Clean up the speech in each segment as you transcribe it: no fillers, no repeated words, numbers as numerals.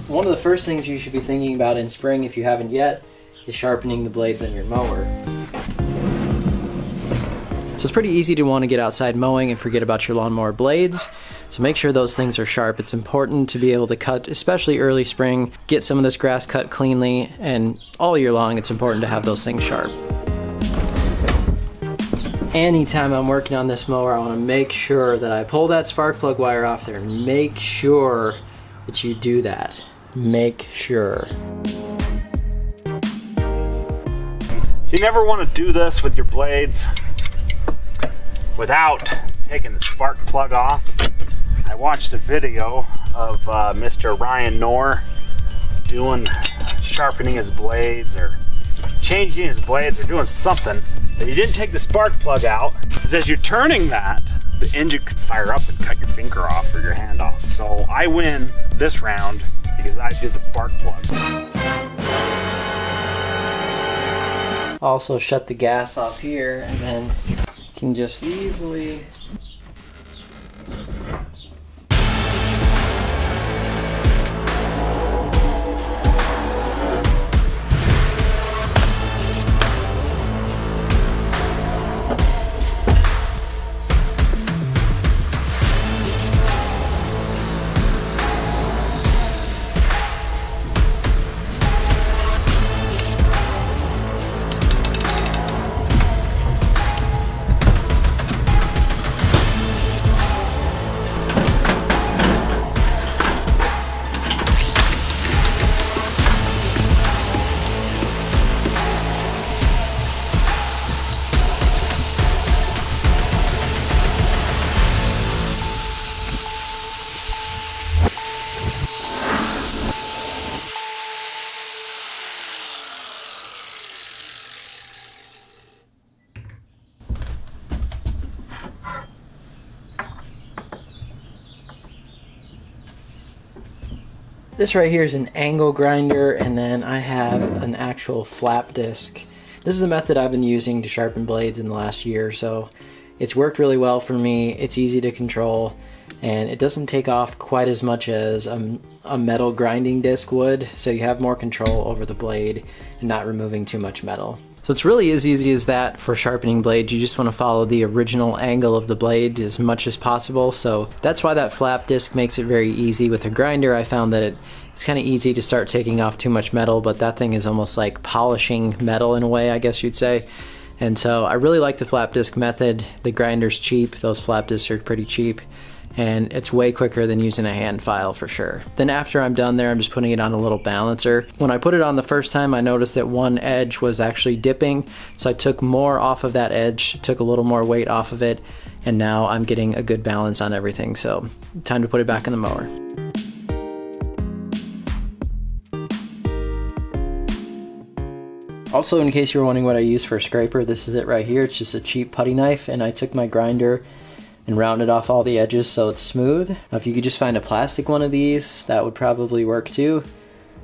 One of the first things you should be thinking about in spring, if you haven't yet, is sharpening the blades on your mower. So it's pretty easy to want to get outside mowing and forget about your lawnmower blades. So make sure those things are sharp. It's important to be able to cut, especially early spring, get some of this grass cut cleanly, and all year long it's important to have those things sharp. Anytime I'm working on this mower, I want to make sure that I pull that spark plug wire off there. Make sure that you do that. Make sure. So you never want to do this with your blades without taking the spark plug off. I watched a video of Mr. Ryan Knorr sharpening his blades or changing his blades or doing something, but he didn't take the spark plug out, because as you're turning that, the engine could fire up and cut your finger off or your hand off. So I win this round because I did the spark plug. Also shut the gas off here, and then you can just easily This right here is an angle grinder, and then I have an actual flap disc. This is a method I've been using to sharpen blades in the last year or so. It's worked really well for me. It's easy to control, and it doesn't take off quite as much as a metal grinding disc would, so you have more control over the blade and not removing too much metal. So it's really as easy as that for sharpening blades. You just want to follow the original angle of the blade as much as possible. So that's why that flap disc makes it very easy. With a grinder, I found that it's kind of easy to start taking off too much metal, but that thing is almost like polishing metal in a way, I guess you'd say. And so I really like the flap disc method. The grinder's cheap. Those flap discs are pretty cheap. And it's way quicker than using a hand file for sure. Then after I'm done there, I'm just putting it on a little balancer. When I put it on the first time, I noticed that one edge was actually dipping, so I took more off of that edge, took a little more weight off of it, and now I'm getting a good balance on everything. So time to put it back in the mower. Also, in case you were wondering what I use for a scraper, this is it right here. It's just a cheap putty knife, and I took my grinder and rounded off all the edges so it's smooth. Now, if you could just find a plastic one of these, that would probably work too,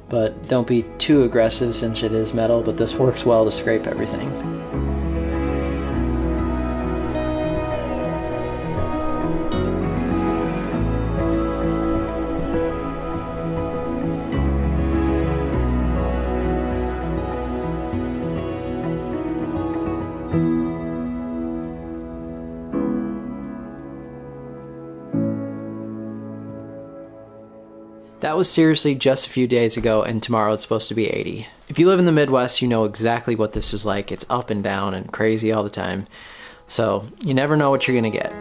but don't be too aggressive since it is metal, but this works well to scrape everything. That was seriously just a few days ago, and tomorrow it's supposed to be 80. If you live in the Midwest, you know exactly what this is like. It's up and down and crazy all the time. So you never know what you're gonna get.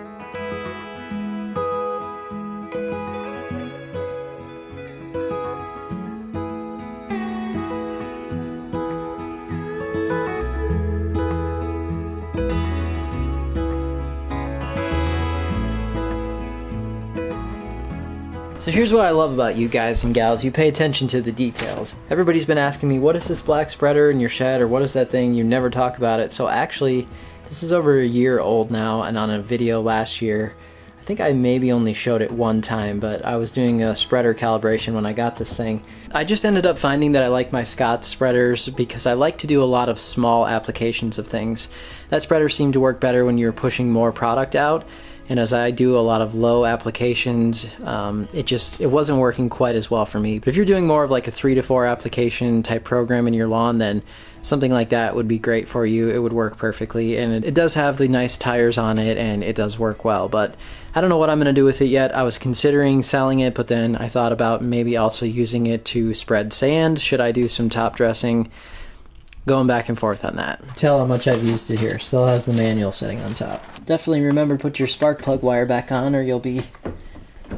So here's what I love about you guys and gals. You pay attention to the details. Everybody's been asking me, what is this black spreader in your shed, or what is that thing? You never talk about it. So actually, this is over a year old now, and on a video last year, I think I maybe only showed it one time, but I was doing a spreader calibration when I got this thing. I just ended up finding that I like my Scott spreaders because I like to do a lot of small applications of things. That spreader seemed to work better when you're pushing more product out, and as I do a lot of low applications, it wasn't working quite as well for me. But if you're doing more of like a 3 to 4 application type program in your lawn, then something like that would be great for you. It would work perfectly, and it does have the nice tires on it, and it does work well. But I don't know what I'm going to do with it yet. I was considering selling it, but then I thought about maybe also using it to spread sand. Should I do some top dressing? Going back and forth on that. Tell how much I've used it here. Still has the manual sitting on top. Definitely remember to put your spark plug wire back on, or you'll be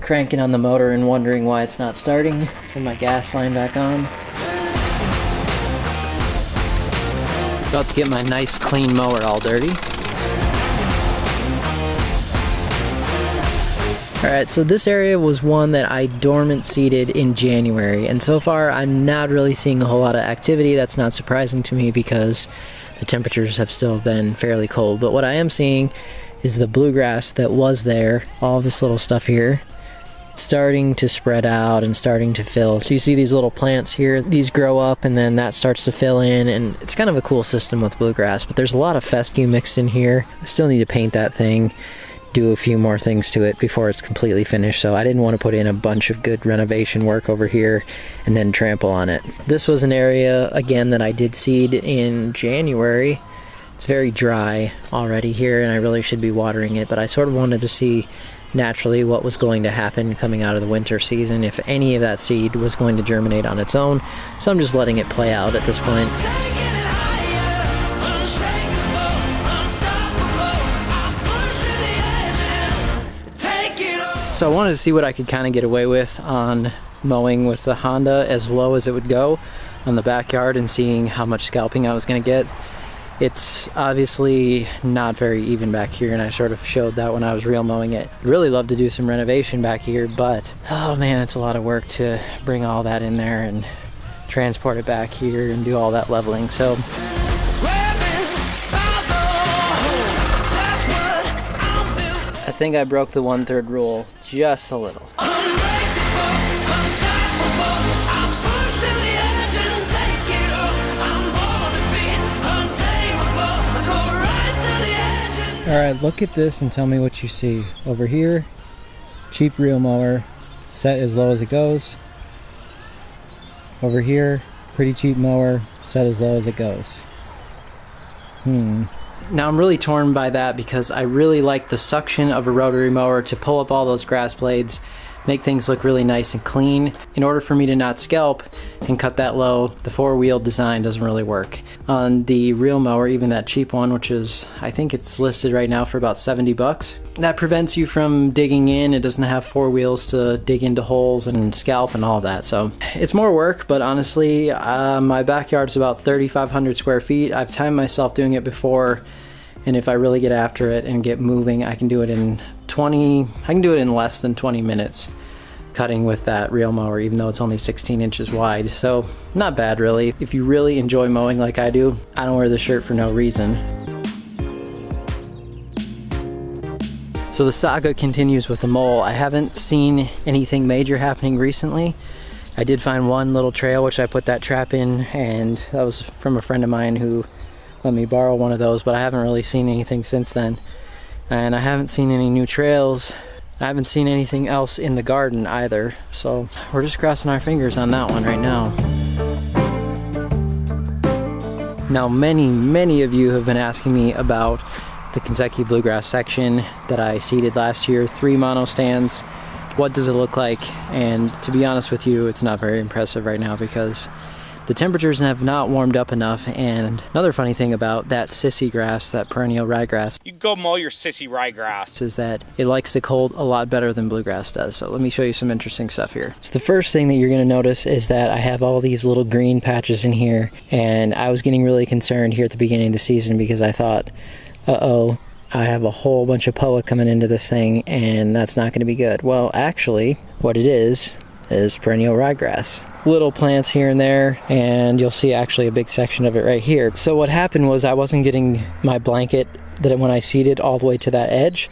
cranking on the motor and wondering why it's not starting. Put my gas line back on. About to get my nice clean mower all dirty. Alright, so this area was one that I dormant seeded in January, and so far I'm not really seeing a whole lot of activity. That's not surprising to me because the temperatures have still been fairly cold. But what I am seeing is the bluegrass that was there, all this little stuff here, starting to spread out and starting to fill. So you see these little plants here, these grow up and then that starts to fill in, and it's kind of a cool system with bluegrass, but there's a lot of fescue mixed in here. I still need to paint that thing, do a few more things to it before it's completely finished, so I didn't want to put in a bunch of good renovation work over here and then trample on it. This was an area, again, that I did seed in January. It's very dry already here, and I really should be watering it, but I sort of wanted to see naturally what was going to happen coming out of the winter season, if any of that seed was going to germinate on its own. So I'm just letting it play out at this point. So I wanted to see what I could kind of get away with on mowing with the Honda as low as it would go on the backyard and seeing how much scalping I was going to get. It's obviously not very even back here, and I sort of showed that when I was real mowing it. I'd really love to do some renovation back here, but oh man, it's a lot of work to bring all that in there and transport it back here and do all that leveling. So I think I broke the 1/3 rule just a little. Alright, look at this and tell me what you see. Over here, cheap reel mower, set as low as it goes. Over here, pretty cheap mower, set as low as it goes. Now I'm really torn by that because I really like the suction of a rotary mower to pull up all those grass blades, make things look really nice and clean. In order for me to not scalp and cut that low, the 4-wheel design doesn't really work. On the reel mower, even that cheap one, which is, I think it's listed right now for about 70 bucks, that prevents you from digging in. It doesn't have 4 wheels to dig into holes and scalp and all that. So it's more work, but honestly, my backyard is about 3,500 square feet. I've timed myself doing it before, and if I really get after it and get moving, I can do it in less than 20 minutes cutting with that reel mower, even though it's only 16 inches wide. So not bad, really. If you really enjoy mowing like I do, I don't wear this shirt for no reason. So the saga continues with the mole. I haven't seen anything major happening recently. I did find one little trail, which I put that trap in, and that was from a friend of mine who let me borrow one of those, but I haven't really seen anything since then. And I haven't seen any new trails. I haven't seen anything else in the garden either. So we're just crossing our fingers on that one right now. Now many of you have been asking me about the Kentucky Bluegrass section that I seeded last year, 3 mono stands. What does it look like? And to be honest with you, it's not very impressive right now because the temperatures have not warmed up enough. And another funny thing about that sissy grass, that perennial ryegrass, You go mow your sissy ryegrass. is that it likes the cold a lot better than bluegrass does. So let me show you some interesting stuff here. So the first thing that you're going to notice is that I have all these little green patches in here, and I was getting really concerned here at the beginning of the season because I thought, uh-oh, I have a whole bunch of POA coming into this thing, and that's not going to be good. Well, actually, what it is perennial ryegrass. Little plants here and there, and you'll see actually a big section of it right here. So what happened was I wasn't getting my blanket that when I seeded all the way to that edge.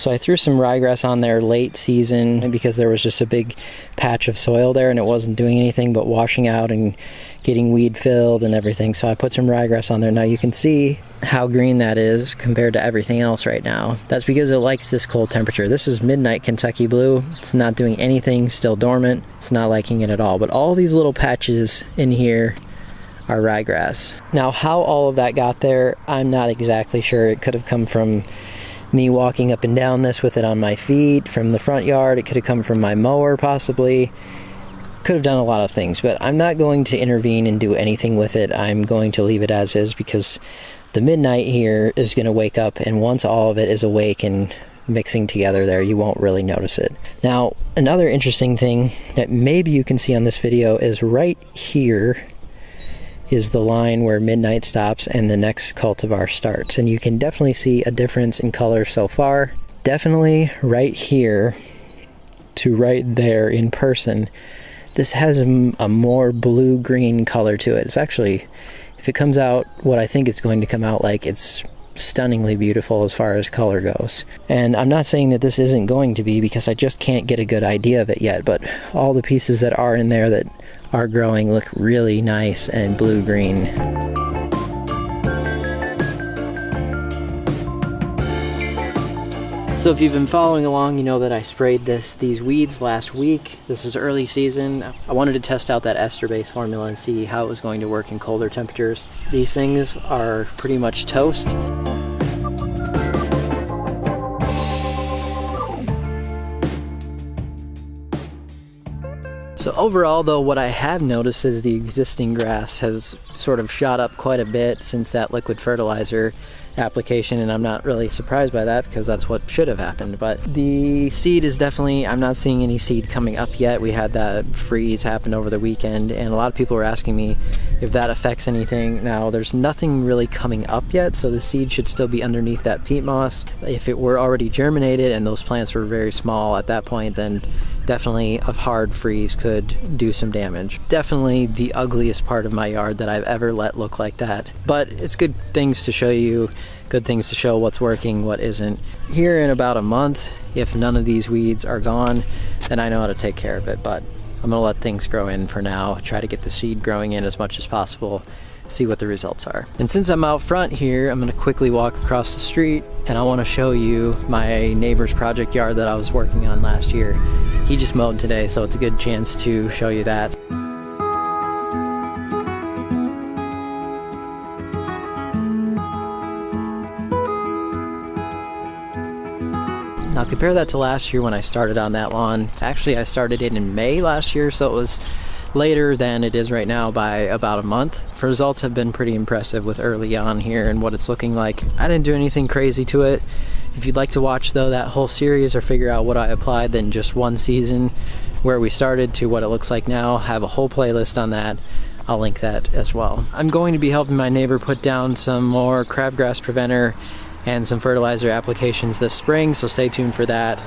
So I threw some ryegrass on there late season because there was just a big patch of soil there and it wasn't doing anything but washing out and getting weed filled and everything. So I put some ryegrass on there. Now you can see how green that is compared to everything else right now. That's because it likes this cold temperature. This is midnight Kentucky blue. It's not doing anything, still dormant. It's not liking it at all. But all these little patches in here are ryegrass. Now how all of that got there, I'm not exactly sure. It could have come from me walking up and down this with it on my feet from the front yard. It could have come from my mower possibly. Could have done a lot of things, but I'm not going to intervene and do anything with it. I'm going to leave it as is because the midnight here is going to wake up, and once all of it is awake and mixing together there, you won't really notice it. Now, another interesting thing that maybe you can see on this video is right here is the line where midnight stops and the next cultivar starts, and you can definitely see a difference in color so far. Definitely right here to right there in person, this has a more blue-green color to it. It's actually, if it comes out what I think it's going to come out like, it's stunningly beautiful as far as color goes. And I'm not saying that this isn't going to be, because I just can't get a good idea of it yet, but all the pieces that are in there that are growing look really nice and blue-green. So if you've been following along, you know that I sprayed these weeds last week. This is early season. I wanted to test out that ester-based formula and see how it was going to work in colder temperatures. These things are pretty much toast. So overall though, what I have noticed is the existing grass has sort of shot up quite a bit since that liquid fertilizer application, and I'm not really surprised by that because that's what should have happened. But the seed is definitely, I'm not seeing any seed coming up yet. We had that freeze happen over the weekend, and a lot of people were asking me if that affects anything. Now there's nothing really coming up yet, so the seed should still be underneath that peat moss. If it were already germinated and those plants were very small at that point, then definitely a hard freeze could do some damage. Definitely the ugliest part of my yard that I've ever let look like that. But it's good things to show you, good things to show what's working, what isn't. Here in about a month, if none of these weeds are gone, then I know how to take care of it. But I'm gonna let things grow in for now, try to get the seed growing in as much as possible, see what the results are. And since I'm out front here, I'm gonna quickly walk across the street and I wanna show you my neighbor's project yard that I was working on last year. He just mowed today, so it's a good chance to show you that. Now compare that to last year when I started on that lawn. Actually, I started it in May last year, so it was later than it is right now by about a month. The results have been pretty impressive with early on here and what it's looking like. I didn't do anything crazy to it. If you'd like to watch though that whole series or figure out what I applied in just one season, where we started to what it looks like now, I have a whole playlist on that. I'll link that as well. I'm going to be helping my neighbor put down some more crabgrass preventer and some fertilizer applications this spring, so stay tuned for that.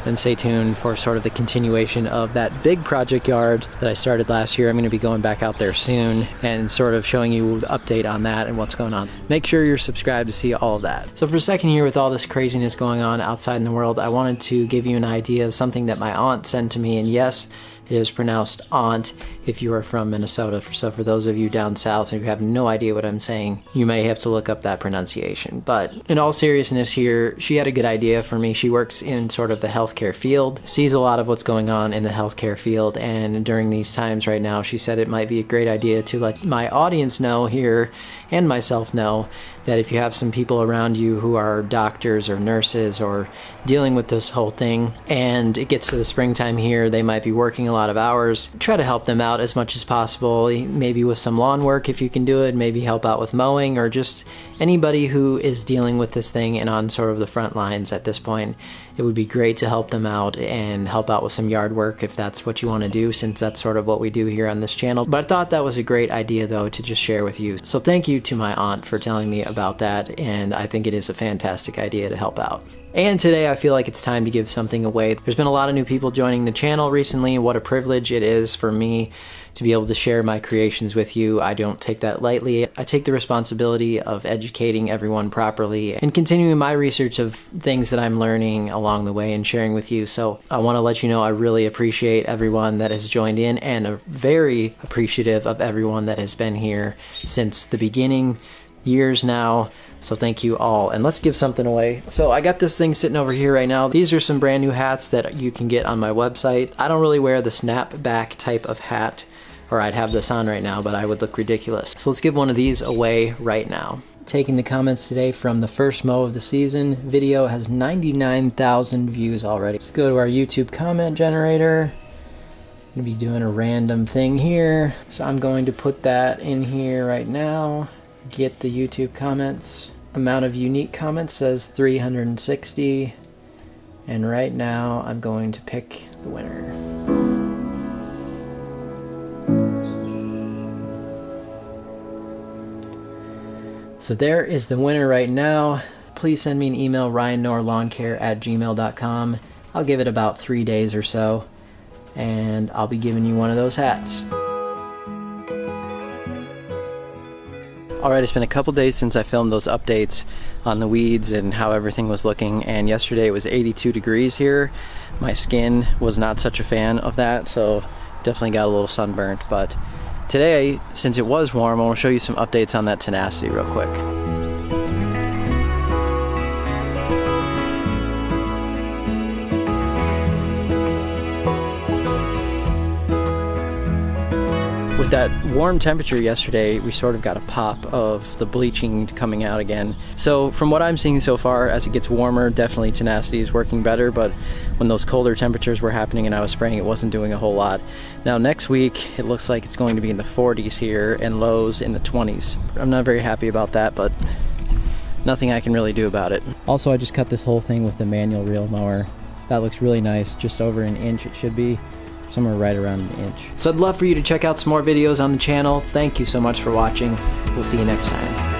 And stay tuned for sort of the continuation of that big project yard that I started last year. I'm going to be going back out there soon and sort of showing you the update on that and what's going on. Make sure you're subscribed to see all of that. So for a second here, with all this craziness going on outside in the world, I wanted to give you an idea of something that my aunt sent to me. And yes, it is pronounced aunt if you are from Minnesota. So for those of you down south and who have no idea what I'm saying, you may have to look up that pronunciation. But in all seriousness here, she had a good idea for me. She works in sort of the healthcare field, sees a lot of what's going on in the healthcare field, and during these times right now, she said it might be a great idea to let my audience know here and myself know that if you have some people around you who are doctors or nurses or dealing with this whole thing, and it gets to the springtime here, they might be working a lot of hours, try to help them out as much as possible, maybe with some lawn work if you can do it, maybe help out with mowing, or just anybody who is dealing with this thing and on sort of the front lines at this point. It would be great to help them out and help out with some yard work if that's what you want to do, since that's sort of what we do here on this channel. But I thought that was a great idea though to just share with you. So thank you to my aunt for telling me about that, and I think it is a fantastic idea to help out. And today I feel like it's time to give something away. There's been a lot of new people joining the channel recently. What a privilege it is for me to be able to share my creations with you. I don't take that lightly. I take the responsibility of educating everyone properly and continuing my research of things that I'm learning along the way and sharing with you. So I want to let you know I really appreciate everyone that has joined in, and are very appreciative of everyone that has been here since the beginning, years now. So thank you all, and let's give something away. So I got this thing sitting over here right now. These are some brand new hats that you can get on my website. I don't really wear the snapback type of hat, or I'd have this on right now, but I would look ridiculous. So let's give one of these away right now. Taking the comments today from the first mow of the season. Video has 99,000 views already. Let's go to our YouTube comment generator. I'm gonna be doing a random thing here. So I'm going to put that in here right now. Get the YouTube comments. Amount of unique comments says 360. And right now I'm going to pick the winner. So there is the winner right now. Please send me an email, ryannorlawnCare@gmail.com. I'll give it about 3 days or so, and I'll be giving you one of those hats. Alright, it's been a couple days since I filmed those updates on the weeds and how everything was looking, and yesterday it was 82 degrees here. My skin was not such a fan of that, so definitely got a little sunburnt, but today, since it was warm, I want to show you some updates on that tenacity real quick. With that warm temperature yesterday, we sort of got a pop of the bleaching coming out again. So from what I'm seeing so far, as it gets warmer, definitely tenacity is working better, but when those colder temperatures were happening and I was spraying, it wasn't doing a whole lot. Now next week, it looks like it's going to be in the 40s here and lows in the 20s. I'm not very happy about that, but nothing I can really do about it. Also, I just cut this whole thing with the manual reel mower. That looks really nice, just over an inch it should be. Somewhere right around an inch. So I'd love for you to check out some more videos on the channel. Thank you so much for watching. We'll see you next time.